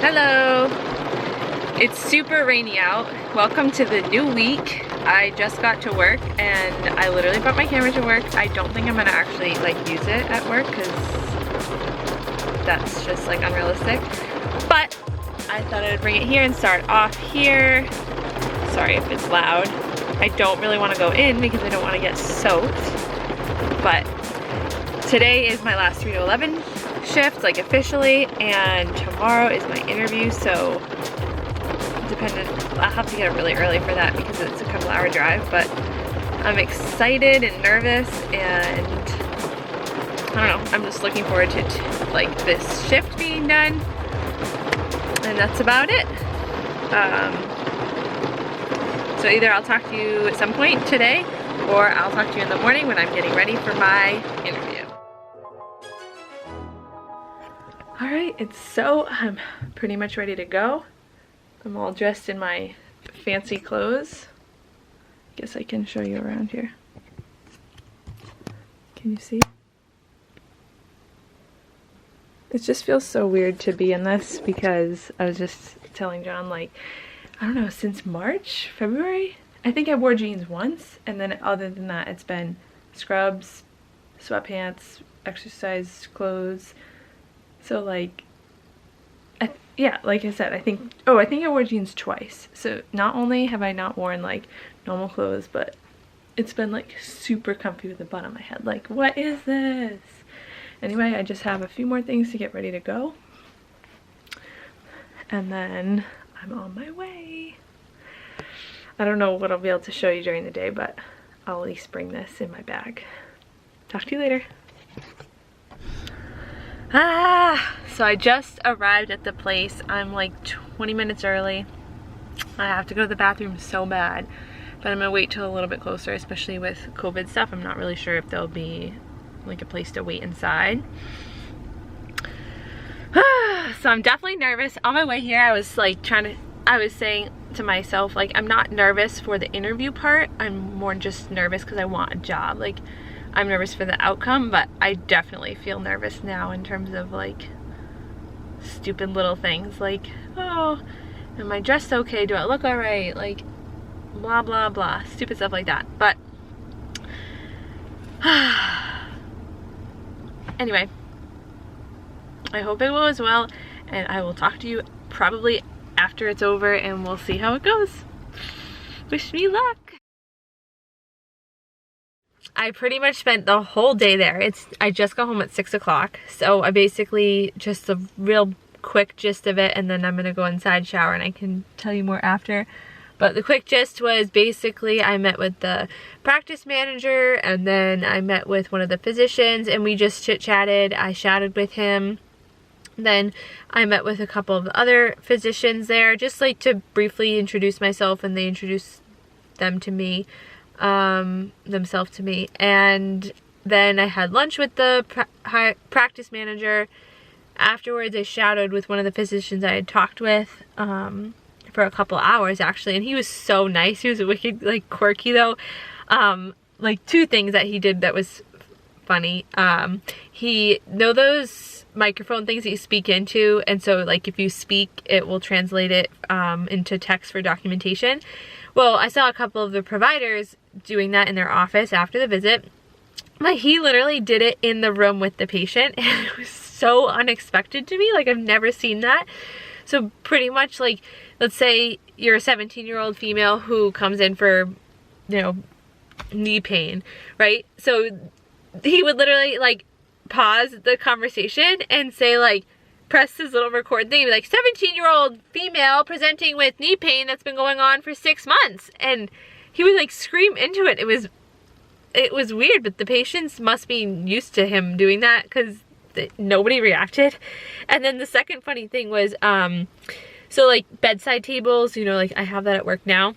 Hello! It's super rainy out. Welcome to the new week. I just got to work and I literally brought my camera to work. I don't think I'm gonna actually like use it at work because that's just like unrealistic. But I thought I would bring it here and start off here. Sorry if it's loud. I don't really want to go in because I don't want to get soaked. But today is my last 3 to 11 shift, like officially, and tomorrow is my interview, so I'll have to get up really early for that because it's a couple hour drive, but I'm excited and nervous, and I don't know, I'm just looking forward to like this shift being done, and that's about it. So either I'll talk to you at some point today, or I'll talk to you in the morning when I'm getting ready for my interview. Alright, I'm pretty much ready to go. I'm all dressed in my fancy clothes. Guess I can show you around here. Can you see? It just feels so weird to be in this because I was just telling John, like, I don't know, since March, February? I think I wore jeans once, and then other than that, it's been scrubs, sweatpants, exercise clothes. So like, yeah, like I said, I think I wore jeans twice. So not only have I not worn like normal clothes, but it's been like super comfy with the bun on my head. Like, what is this? Anyway, I just have a few more things to get ready to go. And then I'm on my way. I don't know what I'll be able to show you during the day, but I'll at least bring this in my bag. Talk to you later. So I just arrived at the place. I'm like 20 minutes early. I have to go to the bathroom so bad, but I'm gonna wait till a little bit closer, especially with COVID stuff. I'm not really sure if there'll be like a place to wait inside. So I'm definitely nervous. On my way here, I was saying to myself, like, I'm not nervous for the interview part. I'm more just nervous because I want a job. Like, I'm nervous for the outcome, but I definitely feel nervous now in terms of like stupid little things like, oh, am I dressed okay? Do I look all right? Like, blah, blah, blah. Stupid stuff like that. But anyway, I hope it goes well, and I will talk to you probably after it's over, and we'll see how it goes. Wish me luck. I pretty much spent the whole day there. I just got home at 6 o'clock, so I basically, just a real quick gist of it, and then I'm gonna go inside, shower, and I can tell you more after. But the quick gist was basically I met with the practice manager, and then I met with one of the physicians, and we just chit-chatted. I chatted with him. Then I met with a couple of other physicians there, just like to briefly introduce myself, and they introduced them to me. Themselves to me, and then I had lunch with the practice manager. Afterwards, I shadowed with one of the physicians I had talked with for a couple hours actually, and he was so nice. He was wicked, like, quirky though. Like, two things that he did that was funny. He those microphone things that you speak into, and so like if you speak, it will translate it into text for documentation. Well, I saw a couple of the providers doing that in their office after the visit, but he literally did it in the room with the patient, and it was so unexpected to me. Like, I've never seen that. So pretty much, like, let's say you're a 17-year-old female who comes in for, you know, knee pain, right? So he would literally, like, pause the conversation and say, like, press this little record thing, like, 17-year-old female presenting with knee pain that's been going on for 6 months, and he would like scream into it. It was weird, but the patients must be used to him doing that because nobody reacted. And then the second funny thing was, so like bedside tables, you know, like I have that at work now,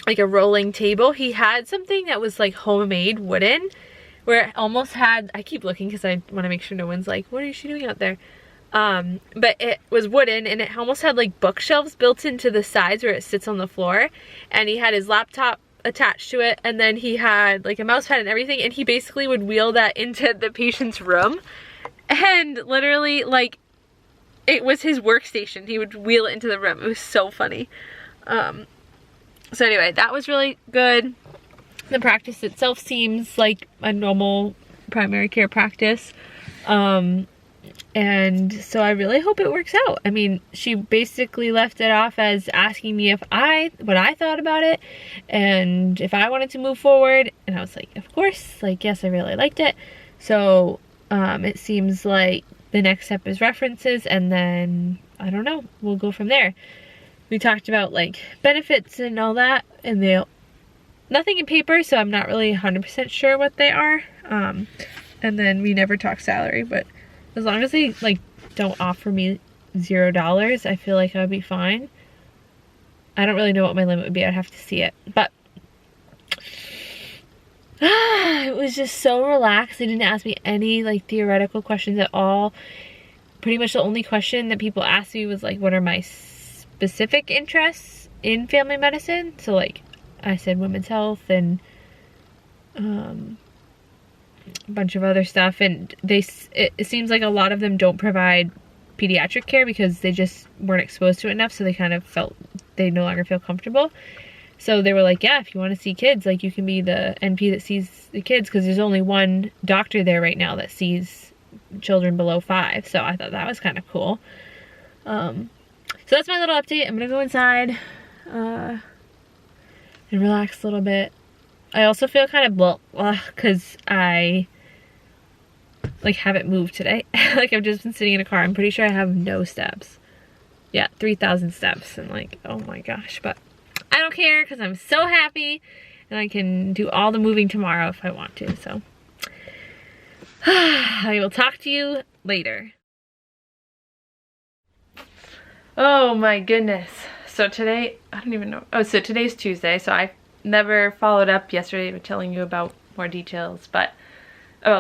like a rolling table. He had something that was like homemade wooden, where it almost had, I keep looking because I want to make sure no one's like, what is she doing out there? But it was wooden, and it almost had like bookshelves built into the sides where it sits on the floor, and he had his laptop attached to it, and then he had like a mouse pad and everything, and he basically would wheel that into the patient's room, and literally like it was his workstation. He would wheel it into the room. It was so funny. So anyway, that was really good. The practice itself seems like a normal primary care practice. And so I really hope it works out. I mean, she basically left it off as asking me what I thought about it and if I wanted to move forward. And I was like, of course, like, yes, I really liked it. So it seems like the next step is references, and then I don't know, we'll go from there. We talked about like benefits and all that, and nothing in paper, so I'm not really 100% sure what they are. And then we never talked salary, but as long as they like don't offer me $0, I feel like I would be fine. I don't really know what my limit would be. I'd have to see it, but it was just so relaxed. They didn't ask me any like theoretical questions at all. Pretty much the only question that people asked me was like, what are my specific interests in family medicine? So like I said women's health and a bunch of other stuff, and it seems like a lot of them don't provide pediatric care because they just weren't exposed to it enough, so they kind of felt they no longer feel comfortable. So they were like, yeah, if you want to see kids, like you can be the NP that sees the kids, because there's only one doctor there right now that sees children below 5. So I thought that was kind of cool. So that's my little update. I'm gonna go inside and relax a little bit. I also feel kind of blah because I like haven't moved today. Like I've just been sitting in a car. I'm pretty sure I have no steps. Yeah, 3,000 steps, and like, oh my gosh, but I don't care because I'm so happy and I can do all the moving tomorrow if I want to. So I will talk to you later. Oh my goodness. So today, I don't even know. Oh, so today's Tuesday, so I never followed up yesterday with telling you about more details about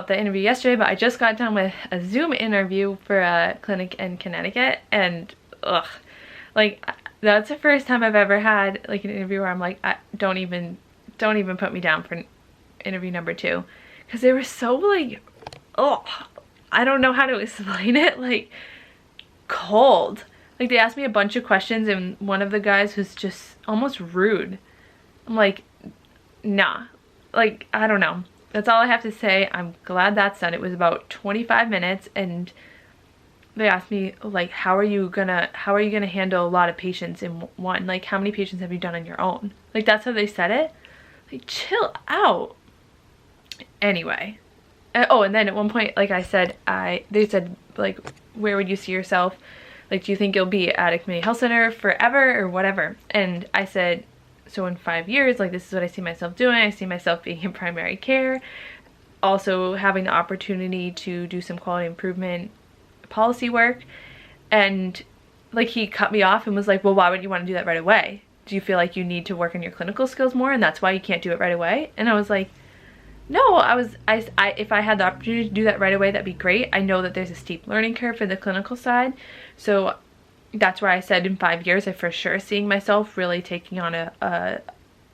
the interview yesterday, but I just got done with a Zoom interview for a clinic in Connecticut, and ugh, like that's the first time I've ever had like an interview where I'm like, don't even put me down for interview number 2, because they were so like, oh, I don't know how to explain it, like cold. Like they asked me a bunch of questions, and one of the guys was just almost rude. I'm like, nah, like, I don't know. That's all I have to say. I'm glad that's done. It was about 25 minutes, and they asked me like, how are you gonna handle a lot of patients in one? Like, how many patients have you done on your own? Like, that's how they said it. Like, chill out. Anyway. Oh, and then at one point, like I said, they said like, where would you see yourself? Like, do you think you'll be at a community health center forever or whatever? And I said, so in 5 years, like this is what I see myself doing. I see myself being in primary care, also having the opportunity to do some quality improvement policy work. And like he cut me off and was like, well, why would you want to do that right away? Do you feel like you need to work on your clinical skills more and that's why you can't do it right away? And I was like, no, if I had the opportunity to do that right away, that'd be great. I know that there's a steep learning curve for the clinical side, so that's why I said in 5 years I for sure seeing myself really taking on a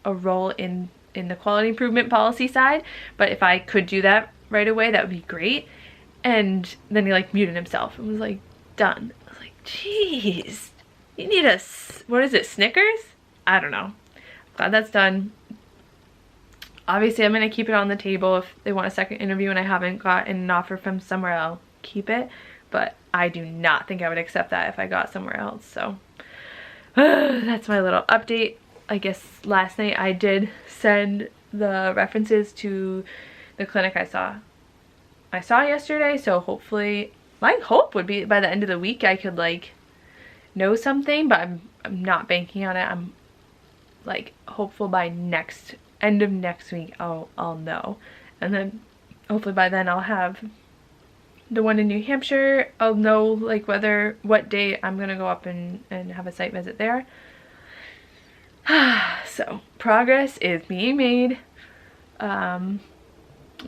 role in the quality improvement policy side. But if I could do that right away, that would be great. And then he like muted himself and was like, done. I was like, jeez, you need what is it, Snickers? I don't know. Glad that's done. Obviously I'm gonna keep it on the table if they want a second interview and I haven't gotten an offer from somewhere else, keep it. But I do not think I would accept that if I got somewhere else. So that's my little update. I guess last night I did send the references to the clinic I saw yesterday. So hopefully, my hope would be by the end of the week I could like know something, but I'm not banking on it. I'm like hopeful by end of next week I'll know, and then hopefully by then I'll have the one in New Hampshire. I'll know like what day I'm gonna go up and have a site visit there. So progress is being made. I'm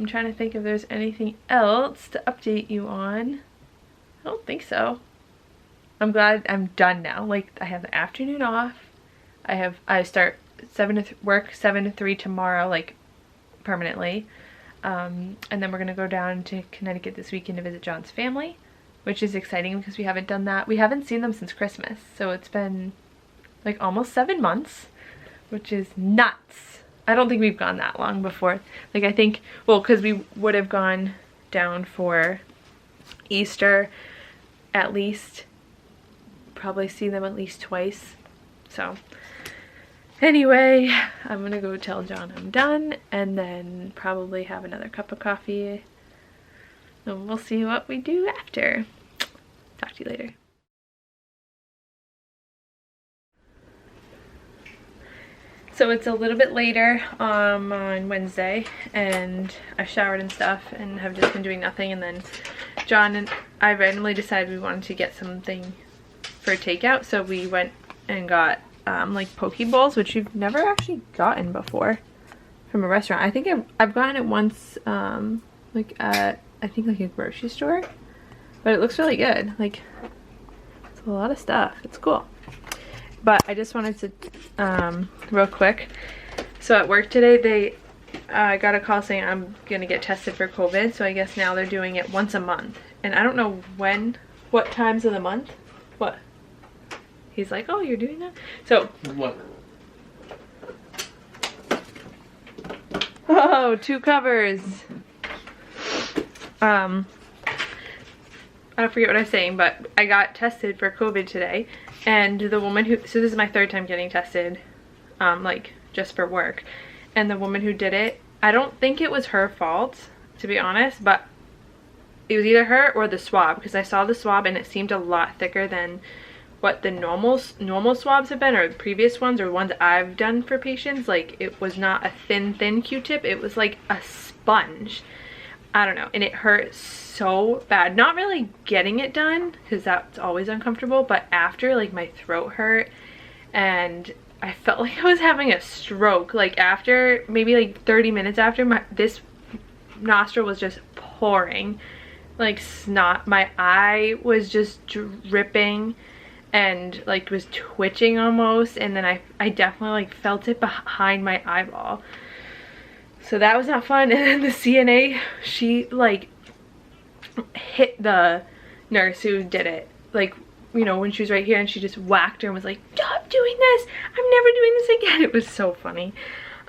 trying to think if there's anything else to update you on. I don't think so. I'm glad I'm done now. Like I have the afternoon off. I start 7 to 3 tomorrow, like permanently. And then we're gonna go down to Connecticut this weekend to visit John's family. which is exciting because we haven't done that. We haven't seen them since Christmas, so it's been like almost 7 months, which is nuts. I don't think we've gone that long before. Like I think, well, because we would have gone down for Easter at least, probably see them at least twice. So anyway, I'm gonna go tell John I'm done and then probably have another cup of coffee and we'll see what we do after. Talk to you later. So it's a little bit later on Wednesday and I showered and stuff and have just been doing nothing, and then John and I randomly decided we wanted to get something for takeout, so we went and got like poke bowls, which we've never actually gotten before from a restaurant. I think I've gotten it once like at I think like a grocery store, but it looks really good. Like it's a lot of stuff. It's cool. But I just wanted to, real quick, so at work today, I got a call saying I'm going to get tested for COVID, so I guess now they're doing it once a month. And I don't know what times of the month. What? He's like, oh, you're doing that? So. What? Oh, 2 covers. I forget what I was saying, but I got tested for COVID today, and the woman who, so this is my 3rd time getting tested, like just for work, and the woman who did it, I don't think it was her fault, to be honest, but it was either her or the swab, because I saw the swab and it seemed a lot thicker than what the normal swabs have been, or the previous ones, or ones I've done for patients. Like it was not a thin Q-tip, it was like a sponge. I don't know, and it hurt so bad. Not really getting it done because that's always uncomfortable, but after, like my throat hurt and I felt like I was having a stroke. Like after maybe like 30 minutes after, this nostril was just pouring like snot. My eye was just dripping and like was twitching almost, and then I definitely like felt it behind my eyeball. So that was not fun. And then the CNA, she like hit the nurse who did it, like, you know, when she was right here, and she just whacked her and was like, stop doing this, I'm never doing this again. It was so funny.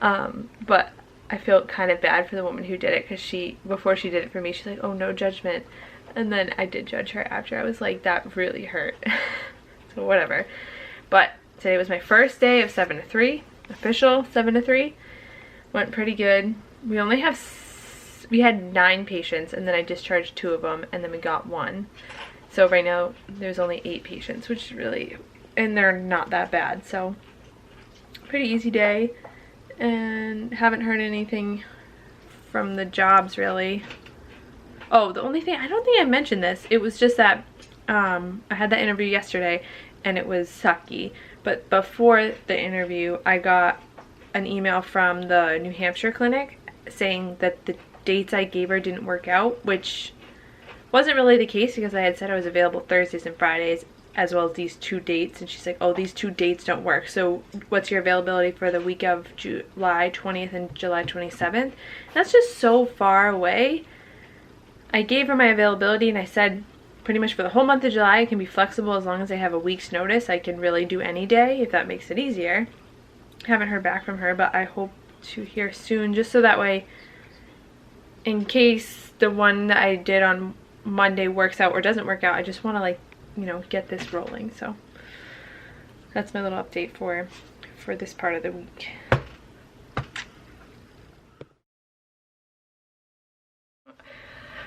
But I felt kind of bad for the woman who did it, because before she did it for me, she's like, oh, no judgment. And then I did judge her after. I was like, that really hurt. So whatever. But today was my first day of 7 to 3, official 7 to 3. Went pretty good. We only we had 9 patients, and then I discharged 2 of them, and then we got 1. So right now there's only 8 patients, which is really, and they're not that bad. So pretty easy day, and haven't heard anything from the jobs really. Oh, the only thing, I don't think I mentioned this, it was just that I had that interview yesterday and it was sucky. But before the interview, I got an email from the New Hampshire clinic saying that the dates I gave her didn't work out, which wasn't really the case because I had said I was available Thursdays and Fridays as well as these 2 dates, and she's like, oh, these 2 dates don't work, so what's your availability for the week of July 20th and July 27th? That's just so far away. I gave her my availability and I said pretty much for the whole month of July I can be flexible as long as I have a week's notice. I can really do any day if that makes it easier. Haven't heard back from her, but I hope to hear soon, just so that way, in case the one that I did on Monday works out or doesn't work out, I just want to, like, you know, get this rolling. So that's my little update for this part of the week.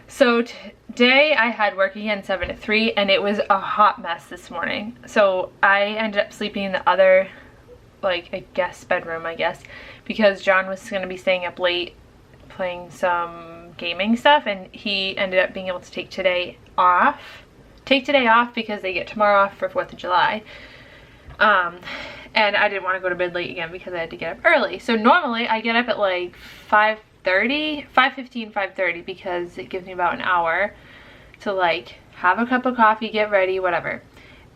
So today I had work again 7 to 3, and it was a hot mess this morning. So I ended up sleeping in the other, like, a guest bedroom, I guess, because John was going to be staying up late playing some gaming stuff, and he ended up being able to take today off because they get tomorrow off for 4th of July. And I didn't want to go to bed late again because I had to get up early. So normally I get up at like 5:15, 5:30, because it gives me about an hour to like have a cup of coffee, get ready, whatever.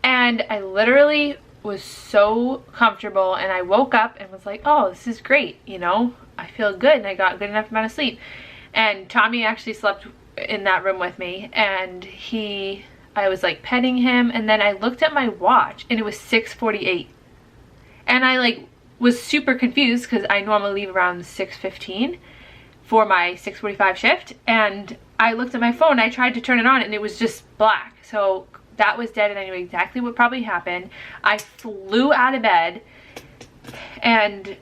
And I literally was so comfortable, and I woke up and was like, oh, this is great, you know, I feel good and I got a good enough amount of sleep. And Tommy actually slept in that room with me, and he I was like petting him, and then I looked at my watch and it was 6:48. And I like was super confused because I normally leave around 6:15 for my 6:45 shift, and I looked at my phone, I tried to turn it on and it was just black. So that was dead, and I knew exactly what probably happened. I flew out of bed, and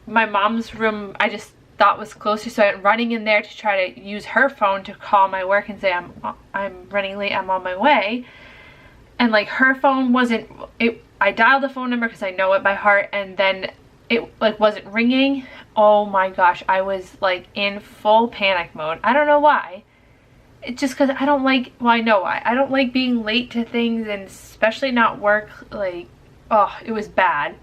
my mom's room I just thought was closer, so I went running in there to try to use her phone to call my work and say I'm running late, I'm on my way. And like her phone wasn't, I dialed the phone number because I know it by heart, and then it like wasn't ringing. Oh my gosh, I was like in full panic mode. I don't know why. It's just because I don't like, well, I know why. I don't like being late to things, and especially not work. Like, oh, it was bad.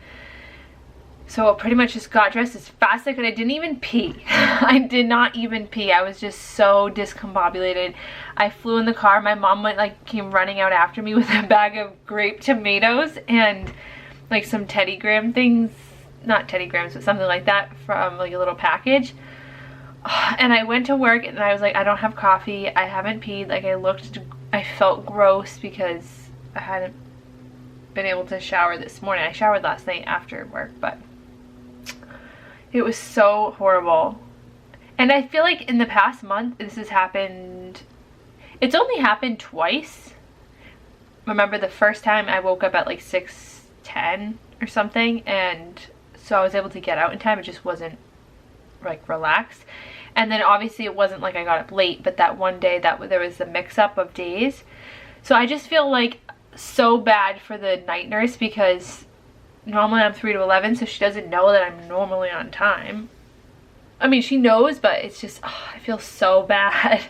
So I pretty much just got dressed as fast as I could. I didn't even pee. I did not even pee. I was just so discombobulated. I flew in the car. My mom came running out after me with a bag of grape tomatoes and like some Teddy Graham things. Not Teddy Grahams, but something like that from like a little package. And I went to work and I was like, I don't have coffee. I haven't peed. Like I felt gross because I hadn't been able to shower this morning. I showered last night after work, but it was so horrible. And I feel like in the past month, this has happened, it's only happened twice. Remember the first time I woke up at like 6:10 or something, and so I was able to get out in time. It just wasn't like relaxed. And then obviously it wasn't like I got up late, but that one day that there was a mix-up of days. So I just feel like so bad for the night nurse, because normally I'm 3 to 11, so she doesn't know that I'm normally on time. I mean, she knows, but it's just, oh, I feel so bad.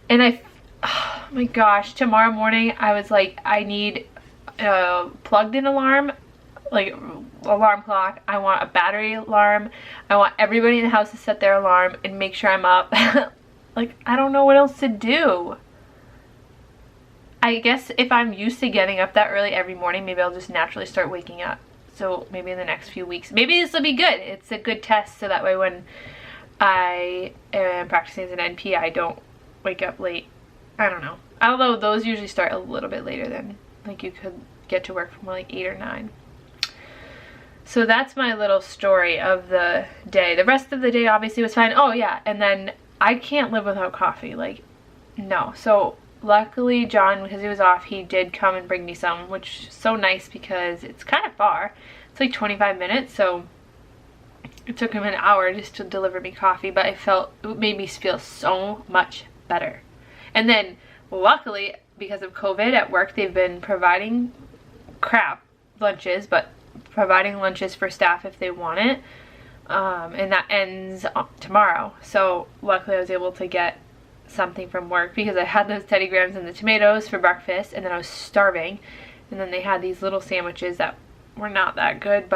And oh my gosh, tomorrow morning I was like, I need a plugged in alarm, like alarm clock. I want a battery alarm. I want everybody in the house to set their alarm and make sure I'm up. Like, I don't know what else to do. I guess if I'm used to getting up that early every morning, maybe I'll just naturally start waking up. So maybe in the next few weeks, maybe this will be good. It's a good test, so that way when I am practicing as an NP, I don't wake up late. I don't know. Although those usually start a little bit later than, like, you could get to work from like 8 or 9. So that's my little story of the day. The rest of the day obviously was fine. Oh yeah, and then I can't live without coffee. Like, no. So luckily John, because he was off, he did come and bring me some, which is so nice because it's kind of far. It's like 25 minutes, so it took him an hour just to deliver me coffee, but it made me feel so much better. And then luckily, because of COVID at work, they've been providing lunches, but providing lunches for staff if they want it. And that ends tomorrow. So luckily I was able to get something from work, because I had those Teddy Grahams and the tomatoes for breakfast, and then I was starving. And then they had these little sandwiches that were not that good,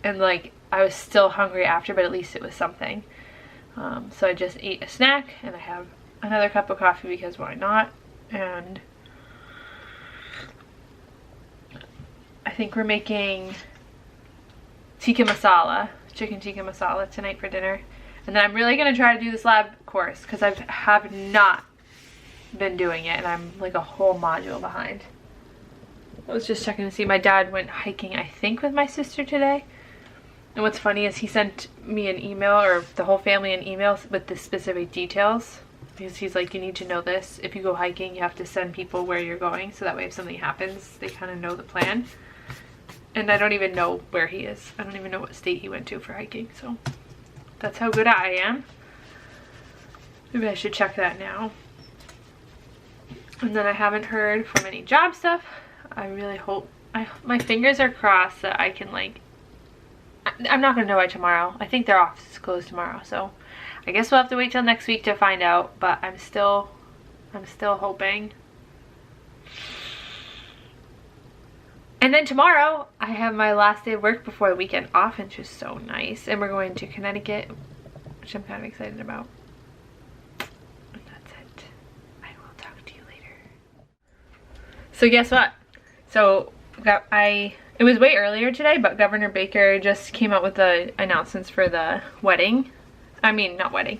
and like I was still hungry after, but at least it was something. So I just ate a snack, and I have another cup of coffee because why not? And I think we're making chicken tikka masala tonight for dinner. And then I'm really going to try to do this lab course, because I have not been doing it, and I'm like a whole module behind. I was just checking to see, my dad went hiking, I think, with my sister today. And what's funny is he sent me an email, or the whole family an email with the specific details, because he's like, you need to know this. If you go hiking, you have to send people where you're going, so that way if something happens, they kind of know the plan. And I don't even know where he is. I don't even know what state he went to for hiking, so that's how good I am. Maybe I should check that now. And then I haven't heard from any job stuff. I really hope, my fingers are crossed that I can, like, I'm not gonna know by tomorrow. I think their office is closed tomorrow, so I guess we'll have to wait till next week to find out, but I'm still hoping. And then tomorrow, I have my last day of work before the weekend off, and it's just so nice. And we're going to Connecticut, which I'm kind of excited about. And that's it. I will talk to you later. So guess what? So it was way earlier today, but Governor Baker just came out with the announcements for the wedding. I mean, not wedding.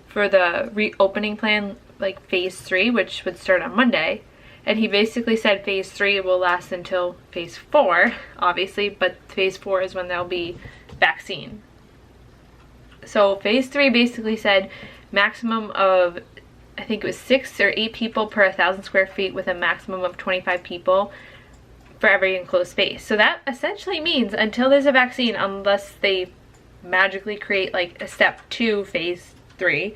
For the reopening plan like phase 3, which would start on Monday. And he basically said phase 3 will last until phase 4, obviously, but phase 4 is when there'll be vaccine. So phase 3 basically said maximum of, I think it was 6 or 8 people per 1,000 square feet with a maximum of 25 people for every enclosed space. So that essentially means until there's a vaccine, unless they magically create like a step 2 phase 3,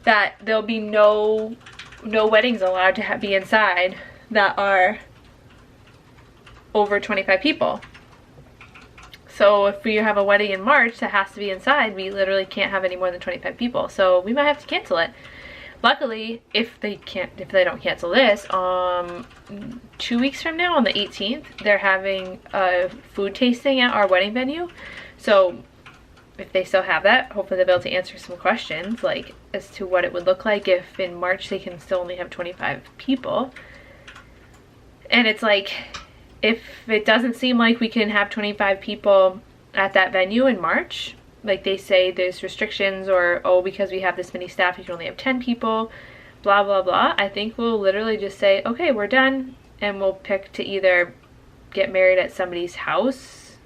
that there'll be no weddings allowed to be inside that are over 25 people. So if we have a wedding in March that has to be inside, we literally can't have any more than 25 people. So we might have to cancel it. Luckily, if they don't cancel this, 2 weeks from now on the 18th, they're having a food tasting at our wedding venue. So if they still have that, hopefully they'll be able to answer some questions like as to what it would look like if in March they can still only have 25 people. And it's like, if it doesn't seem like we can have 25 people at that venue in March, like they say there's restrictions, or oh, because we have this many staff you can only have 10 people, blah blah blah, I think we'll literally just say, okay, we're done, and we'll pick to either get married at somebody's house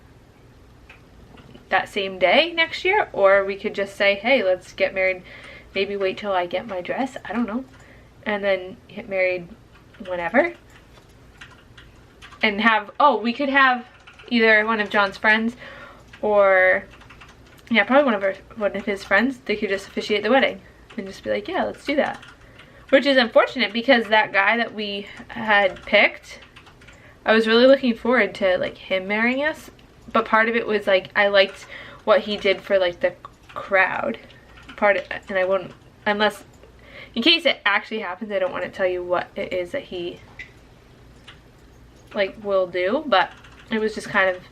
that same day next year, or we could just say, hey, let's get married, maybe wait till I get my dress, I don't know, and then get married whenever. And have, oh, we could have either one of John's friends or, yeah, probably one of his friends. They could just officiate the wedding and just be like, yeah, let's do that. Which is unfortunate because that guy that we had picked, I was really looking forward to like him marrying us. But part of it was like, I liked what he did for like the crowd. And I won't, unless, in case it actually happens, I don't want to tell you what it is that he like will do, but it was just kind of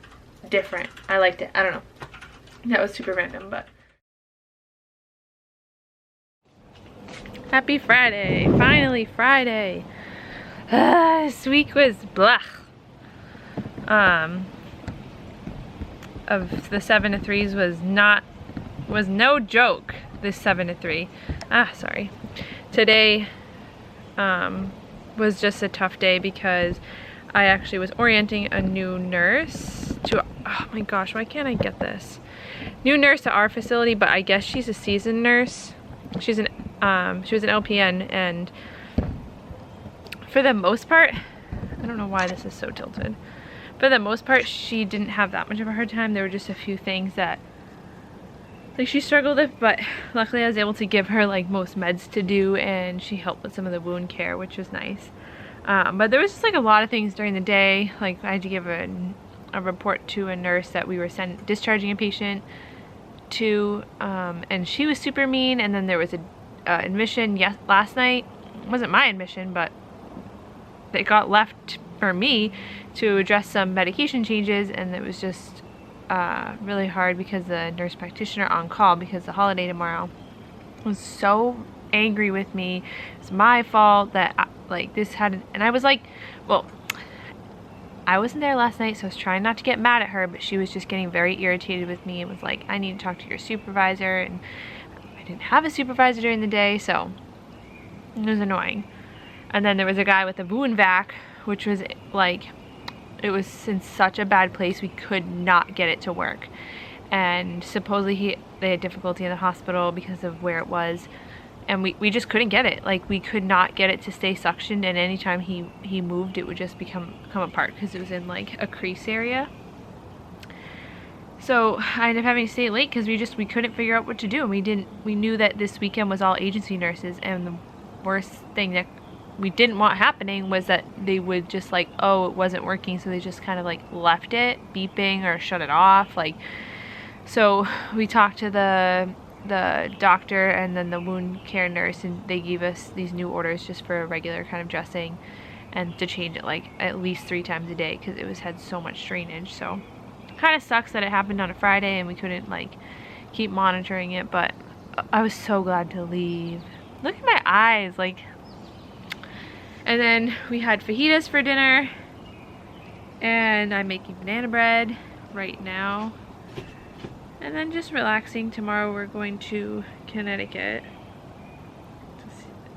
different. I liked it. I don't know. That was super random, but. Happy Friday. Finally Friday. This week was blah. Of the 7 to 3s was no joke. This 7 to 3. Sorry. Today was just a tough day because I actually was orienting a new nurse to, oh my gosh, why can't I get this? New nurse to our facility, but I guess she's a seasoned nurse. She was an LPN, and for the most part, I don't know why this is so tilted. For the most part, she didn't have that much of a hard time. There were just a few things that like she struggled with, but luckily I was able to give her like most meds to do, and she helped with some of the wound care, which was nice. But there was just like a lot of things during the day. Like I had to give a report to a nurse that we were discharging a patient to, and she was super mean. And then there was a admission last night. It wasn't my admission, but it got left for me to address some medication changes, and it was just really hard because the nurse practitioner on call, because the holiday tomorrow, was so angry with me. It's my fault that like this had, and I was like, well, I wasn't there last night, so I was trying not to get mad at her, but she was just getting very irritated with me and was like, I need to talk to your supervisor, and I didn't have a supervisor during the day, so it was annoying. And then there was a guy with a wound vac, which was like, it was in such a bad place we could not get it to work, and supposedly they had difficulty in the hospital because of where it was. And we just couldn't get it. Like, we could not get it to stay suctioned, and anytime he moved, it would just come apart because it was in like a crease area. So I ended up having to stay late because we couldn't figure out what to do. And we knew that this weekend was all agency nurses, and the worst thing that we didn't want happening was that they would just like, oh, it wasn't working, so they just kind of like left it beeping or shut it off. Like, so we talked to the doctor and then the wound care nurse, and they gave us these new orders just for a regular kind of dressing, and to change it like at least 3 times a day because it had so much drainage. So kind of sucks that it happened on a Friday and we couldn't like keep monitoring it, but I was so glad to leave. Look at my eyes, like. And then we had fajitas for dinner, and I'm making banana bread right now. And then just relaxing. Tomorrow we're going to Connecticut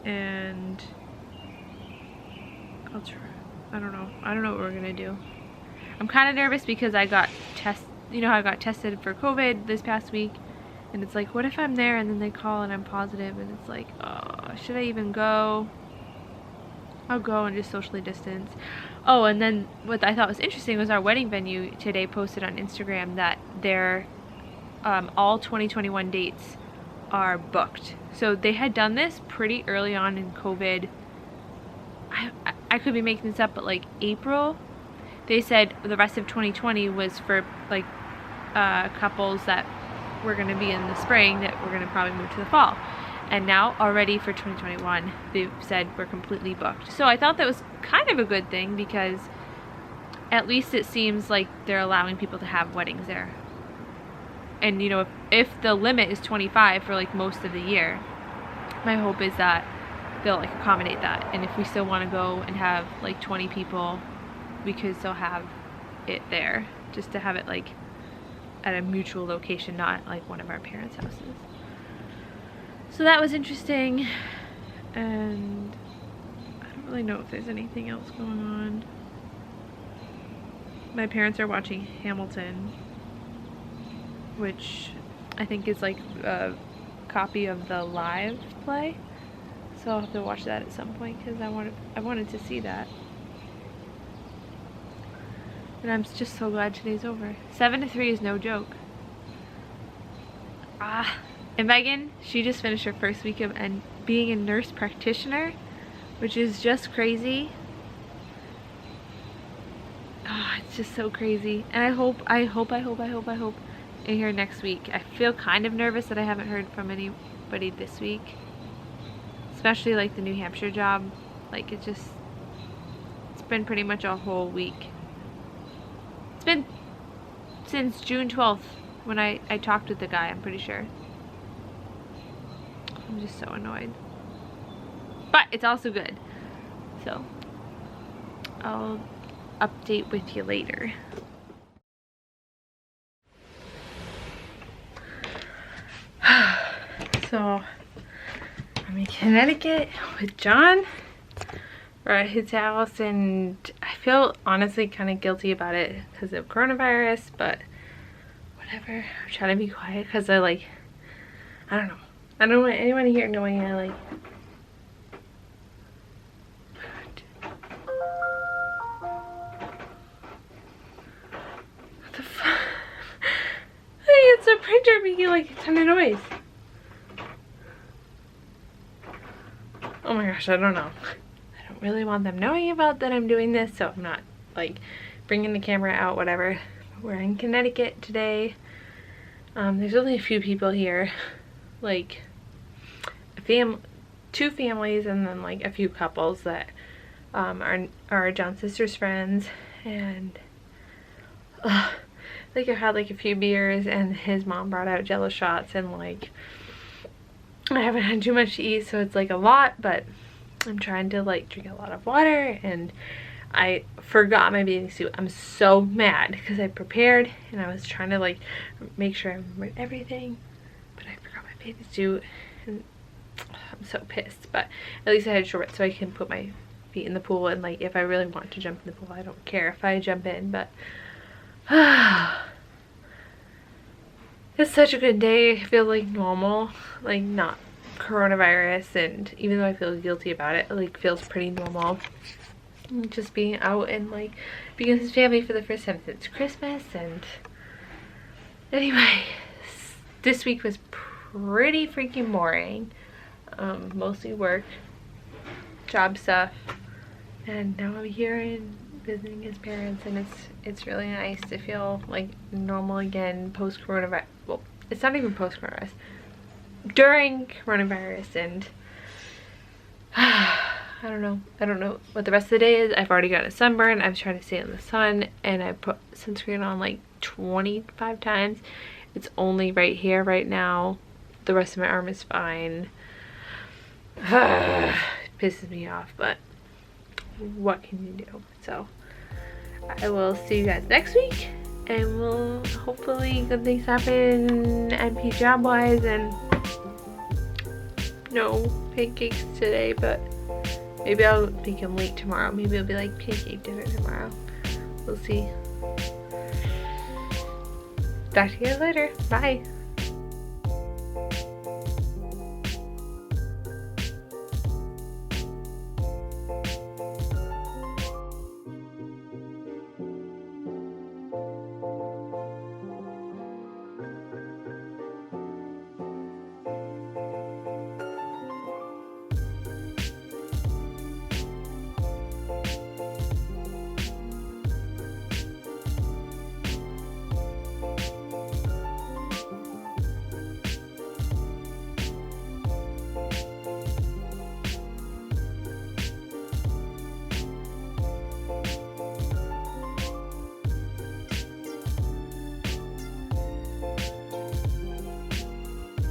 and I'll try. I don't know what we're gonna do. I'm kind of nervous because I got I got tested for COVID this past week, and it's like, what if I'm there and then they call and I'm positive, and it's like, oh, should I even go? I'll go and just socially distance. Oh, and then what I thought was interesting was our wedding venue today posted on Instagram that their all 2021 dates are booked. So they had done this pretty early on in COVID. I could be making this up, but like April, they said the rest of 2020 was for like couples that were going to be in the spring that were going to probably move to the fall. And now already for 2021, they've said we're completely booked. So I thought that was kind of a good thing, because at least it seems like they're allowing people to have weddings there. And you know, if the limit is 25 for like most of the year, my hope is that they'll like accommodate that. And if we still want to go and have like 20 people, we could still have it there, just to have it like at a mutual location, not like one of our parents' houses. So that was interesting, and I don't really know if there's anything else going on. My parents are watching Hamilton, which I think is like a copy of the live play. So I'll have to watch that at some point, because I wanted to see that. And I'm just so glad today's over. 7-3 is no joke. And Megan, she just finished her first week of being a nurse practitioner, which is just crazy. It's just so crazy. And I hope in here next week. I feel kind of nervous that I haven't heard from anybody this week. Especially like the New Hampshire job. Like it's been pretty much a whole week. It's been since June 12th when I talked with the guy, I'm pretty sure. I'm just so annoyed. But it's also good. So I'll update with you later. So I'm in Connecticut with John. We're at his house, and I feel honestly kind of guilty about it because of coronavirus, but whatever. I'm trying to be quiet because I don't know. I don't want anyone here knowing I like. What the fuck? It's a printer making like a ton of noise. Oh my gosh, I don't know. I don't really want them knowing about that I'm doing this, so I'm not like bringing the camera out, whatever. We're in Connecticut today. There's only a few people here, like two families, and then like a few couples that are John's sister's friends, and like I had like a few beers, and his mom brought out Jello shots, and like I haven't had too much to eat, so it's like a lot, but I'm trying to like drink a lot of water, and I forgot my bathing suit. I'm so mad because I prepared and I was trying to like make sure I remembered everything, but I forgot my bathing suit, and I'm so pissed. But at least I had shorts so I can put my feet in the pool, and like if I really want to jump in the pool, I don't care if I jump in. But it's such a good day. I feel like normal, like not coronavirus, and even though I feel guilty about it, like feels pretty normal. Just being out and like being with his family for the first time since Christmas. And anyway, this week was pretty freaking boring. Mostly work, job stuff, and now I'm here and visiting his parents, and it's really nice to feel like normal again post coronavirus. Well, it's not even post coronavirus, during coronavirus. And I don't know what the rest of the day is. I've already got a sunburn. I was trying to stay in the sun, and I put sunscreen on like 25 times. It's only right here right now. The rest of my arm is fine. It pisses me off, but what can you do? So I will see you guys next week, and we'll hopefully good things happen NP job wise, and no pancakes today, but maybe I'll make them late tomorrow. Maybe it'll be like pancake dinner tomorrow. We'll see. Talk to you guys later. Bye.